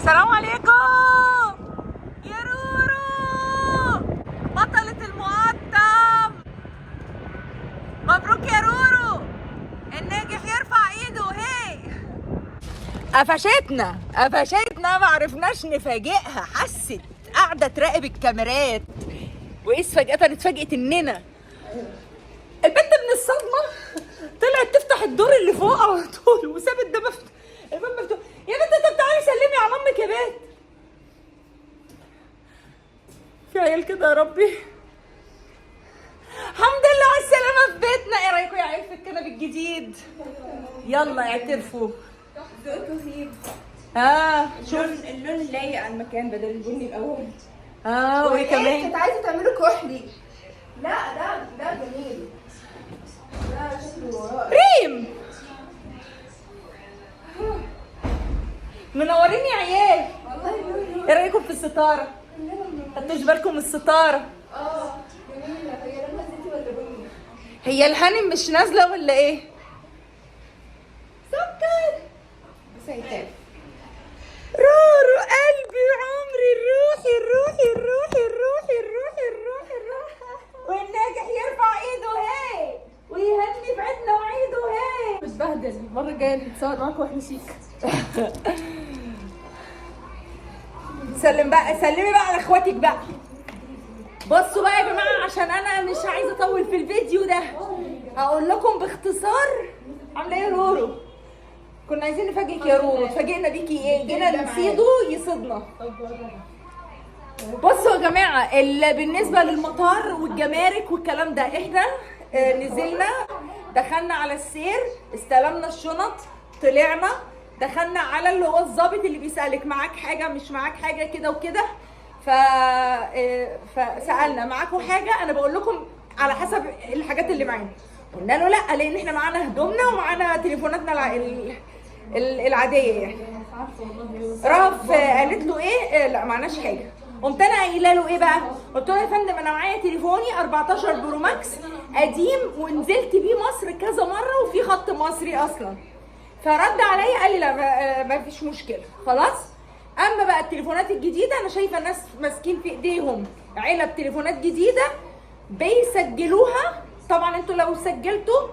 السلام عليكم يا رورو بطلة المقطم. مبروك يا رورو، الناجح يرفع ايده. هي قفشتنا ما عرفناش نفاجئها، حست قاعده تراقب الكاميرات واذ فجأة اتفاجئت اننا البنت من الصدمه طلعت تفتح الدور اللي فوق على طول وسابت ده الباب مفتوح. يا بنت طب تعالي سلمي على امك يا بنت. في عيال كده يا ربي. الحمد لله على السلامه في بيتنا. ايه رايكم يا عيال في الكنب الجديد؟ يلا اعترفوا. رهيب. شوف اللون لايق على المكان بدل البني الاول. وايه كمان؟ كنت عايزه تعمله كحلي. لا ده جميل. ده شكله رائع. ريم منورين يا عيال. والله ايه رايكم في الستاره؟ خدتوش بالكم من الستاره؟ جميله. هي لونها زيتي ولا بني؟ هي الهانم مش نازله ولا ايه؟ سكر. بس هيتعب. رورو قلبي عمري، الروحي والناجح يرفع ايده هي ويهني بعيدنا وعيده هي. بتبهدل. المره الجايه نتصور معاكم واحنا شيك. سلمي بقى على اخواتك بقى. بصوا بقى يا جماعه، عشان انا مش عايزه اطول في الفيديو ده، هقول لكم باختصار. عامله ايه يا رورو؟ كنا عايزين نفاجئك يا رورو، اتفاجئنا بيكي ايه؟ جينا نسيده يصيدنا. بصوا يا جماعه، بالنسبه للمطار والجمارك والكلام ده، احنا نزلنا دخلنا على السير، استلمنا الشنط، طلعنا دخلنا على اللي هو الضابط اللي بيسالك معاك حاجه مش معاك حاجه كده وكده. فسالنا معاكم حاجه، انا بقول لكم على حسب الحاجات اللي معانا. قلنا له لا، لان احنا معانا هدومنا ومعانا تليفوناتنا العاديه يعني. رف قالت له ايه؟ لا معناش حاجه. قمت انا قايله له ايه بقى؟ قلت له يا فندم انا معايا تليفوني 14 برو ماكس قديم ونزلت بيه مصر كذا مره وفي خط مصري اصلا. فرد عليا قال لي لا ما فيش مشكله خلاص. اما بقى التليفونات الجديده، انا شايفه الناس ماسكين في ايديهم علب تليفونات جديده بيسجلوها. طبعا انتوا لو سجلتوا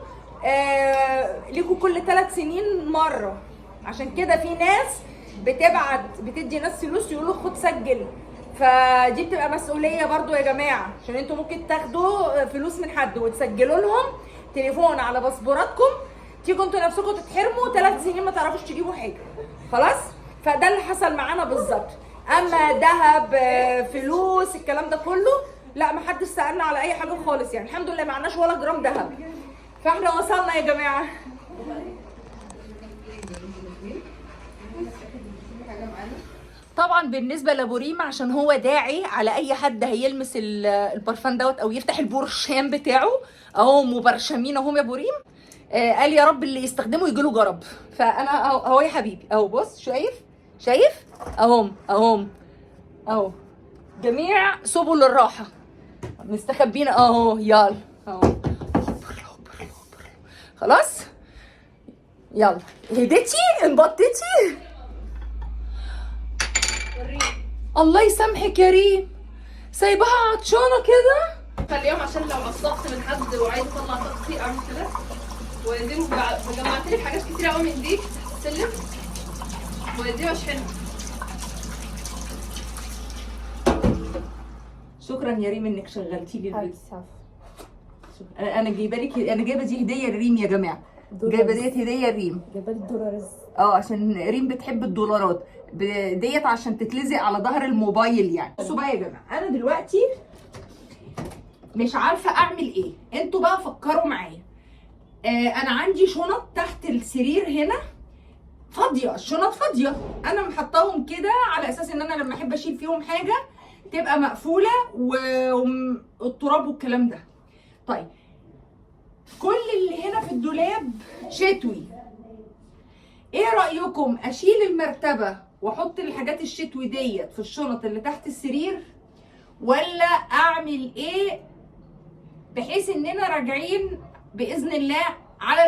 ليكوا كل 3 سنين مره، عشان كده في ناس بتدي ناس فلوس يقولوا خد سجل. فدي بتبقى مسؤوليه برضو يا جماعه، عشان انتوا ممكن تاخدوا فلوس من حد وتسجلوا لهم تليفون على باسبوراتكم، تيجوا انتوا نفسكم تتحرموا 3 سنين ما تعرفوش تجيبوا حاجه. خلاص؟ فده اللي حصل معانا بالظبط. اما ذهب فلوس الكلام ده كله لا، ما حدش سالنا على اي حاجه خالص يعني. الحمد لله معناش ولا جرام ذهب. فاحنا وصلنا يا جماعه. طبعا بالنسبه لابو ريم، عشان هو داعي على اي حد هيلمس البرفان دوت او يفتح البرشام بتاعه، اهو مبرشمين اهم يا ابو ريم. قال يا رب اللي يستخدمه يجيله جرب. فانا اهو يا حبيبي، اهو بص، شايف اهو جميع سبل الراحه مستخبين اهو. يلا اهو خلاص. يلا هديتي انبطتي. الله يسامحك يا ريم، سايباها عطشانه كده. خليهم عشان لو عصبت من حد وعايز اطلع طاقتي اعمل كده. ودي جمعت لي حاجات كتير قوي من دي سلم، ودي اشحنها. شكرا يا ريم انك شغلتي لي الفيديو. انا جايبه دي هديه لريم يا جماعه. جايبه ديت هديه لريم. جايبه لي الدولار. عشان ريم بتحب الدولارات ديت، عشان تتلزق على ظهر الموبايل يعني. بصوا بقى يا جماعه، انا دلوقتي مش عارفه اعمل ايه، انتوا بقى فكروا معايا. انا عندي شنط تحت السرير هنا فاضيه، الشنط فاضيه، انا محطاهم كده على اساس ان انا لما احب اشيل فيهم حاجه تبقى مقفوله والتراب والكلام ده. طيب كل اللي هنا في الدولاب شتوي، ايه رايكم اشيل المرتبه واحط الحاجات الشتوي ديت في الشنط اللي تحت السرير، ولا اعمل ايه بحيث اننا راجعين باذن الله على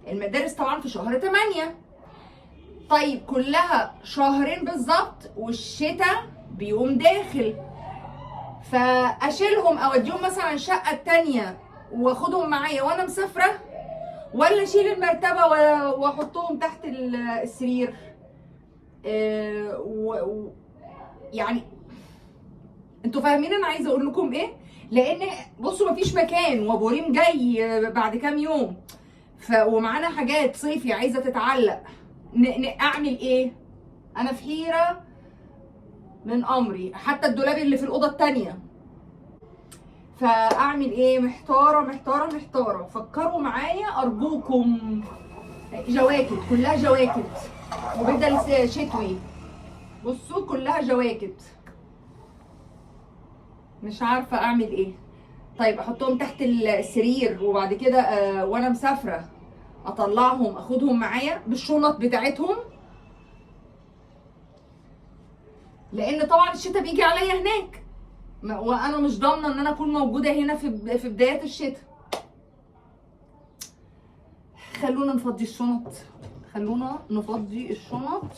المدارس طبعا في شهر 8. طيب كلها شهرين بالظبط والشتاء بيقوم داخل، فاشيلهم اوديهم مثلا الشقه التانيه واخدهم معايا وانا مسافره، ولا اشيل المرتبه واحطهم تحت السرير؟ يعني انتوا فاهمين انا عايزه اقول لكم ايه؟ لان بصوا مفيش مكان وبوريم جاي بعد كام يوم، ومعانا حاجات صيفي عايزه تتعلق، اعمل ايه؟ انا في حيره من امري. حتى الدولاب اللي في الاوضه التانيه، فاعمل ايه؟ محتاره محتاره محتاره. فكروا معايا ارجوكم. جواكت، كلها جواكت وبدل شتوي. بصوا كلها جواكت، مش عارفه اعمل ايه. طيب احطهم تحت السرير وبعد كده وانا مسافره اطلعهم اخدهم معايا بالشنط بتاعتهم، لان طبعا الشتاء بيجي عليا هناك وانا مش ضامنه ان انا اكون موجوده هنا في بدايه الشتاء. خلونا نفضي الشنط، خلونا نفضي الشنط.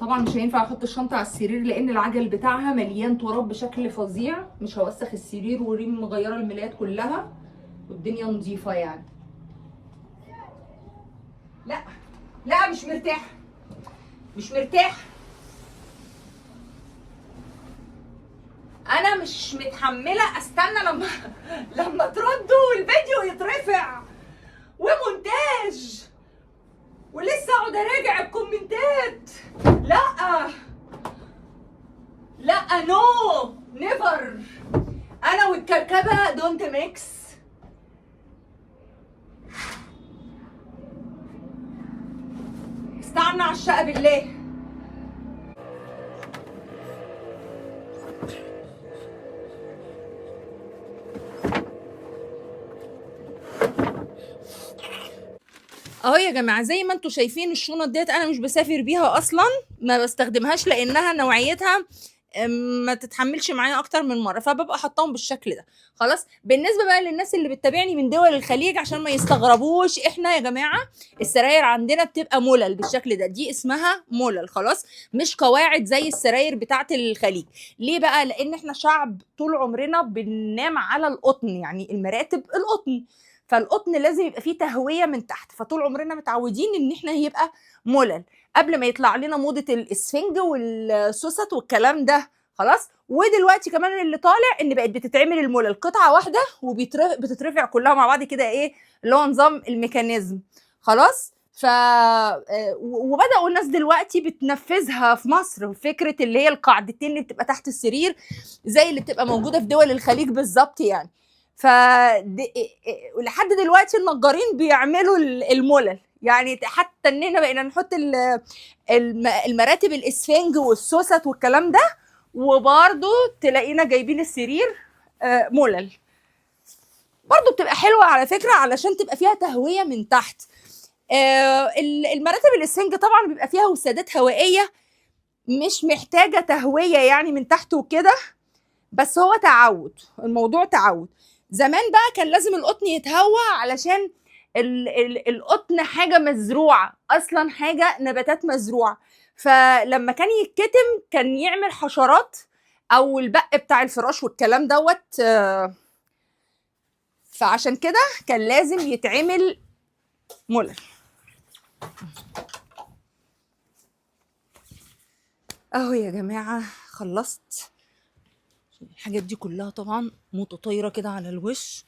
طبعا مش هينفع احط الشنطه على السرير لان العجل بتاعها مليان تراب بشكل فظيع، مش هوسخ السرير وريم مغيره الملايات كلها والدنيا نظيفه يعني. لا لا مش مرتاحه، مش مرتاحه. انا مش متحمله استنى لما تردوا الفيديو يترفع ومونتاج ولسه اقعد اراجع الكومنتات. لا لا، نو نيفر. انا والكركبه دونت ميكس. استنى على الشقه بالله. اهو يا جماعه زي ما انتم شايفين الشنط ديت انا مش بسافر بيها اصلا، ما بستخدمهاش لانها نوعيتها ما تتحملش معايا اكتر من مره، فببقى حطاهم بالشكل ده. خلاص. بالنسبه بقى للناس اللي بتتابعني من دول الخليج عشان ما يستغربوش، احنا يا جماعه السراير عندنا بتبقى ملل بالشكل ده، دي اسمها ملل. خلاص، مش قواعد زي السراير بتاعه الخليج. ليه بقى؟ لان احنا شعب طول عمرنا بننام على القطن، يعني المراتب القطن، فالقطن لازم يبقى فيه تهويه من تحت، فطول عمرنا متعودين ان احنا يبقى ملل قبل ما يطلع لنا موضه الاسفنج والسوست والكلام ده. خلاص. ودلوقتي كمان اللي طالع ان بقت بتتعمل الملل قطعه واحده وبتترفع كلها مع بعض كده، ايه اللي هو نظام الميكانيزم. خلاص. وبداوا الناس دلوقتي بتنفذها في مصر، فكره اللي هي القاعدتين اللي بتبقى تحت السرير زي اللي بتبقى موجوده في دول الخليج بالظبط يعني. لحد دلوقتي النجارين بيعملوا الملل، يعني حتى اننا بقينا نحط المراتب الاسفنج والسوست والكلام ده، وبرده تلاقينا جايبين السرير ملل. برضو بتبقى حلوه على فكره علشان تبقى فيها تهويه من تحت. المراتب الاسفنج طبعا بيبقى فيها وسادات هوائيه مش محتاجه تهويه يعني من تحت وكده، بس هو تعود، الموضوع تعود. زمان بقى كان لازم القطن يتهوى علشان القطن حاجه مزروعه اصلا، حاجه نباتات مزروعه، فلما كان يتكتم كان يعمل حشرات او البق بتاع الفراش والكلام دوت، فعشان كده كان لازم يتعمل ملل. اهو يا جماعه خلصت الحاجات دي كلها، طبعا متطايره كده على الوش.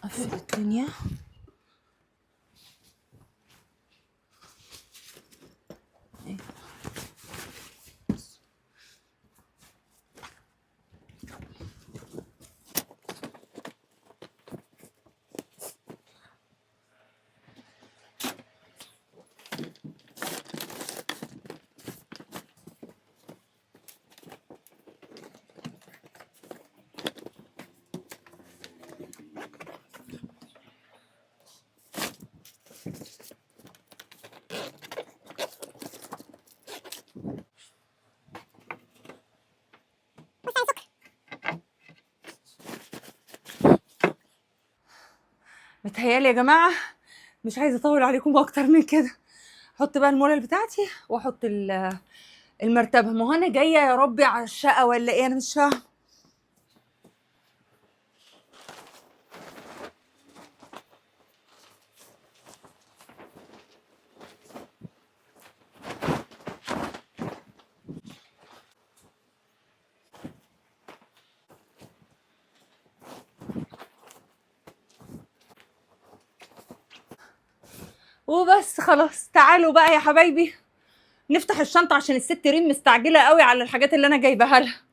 اقفل الدنيا. متهيالي يا جماعه مش عايزه اطول عليكم اكتر من كده. احط بقى المولل بتاعتي واحط المرتبه. ما هو انا جايه يا ربي على الشقه ولا ايه؟ انا مش فاهمه. وبس خلاص. تعالوا بقى يا حبايبي نفتح الشنطه عشان الست ريم مستعجله قوي على الحاجات اللي انا جايباها لها.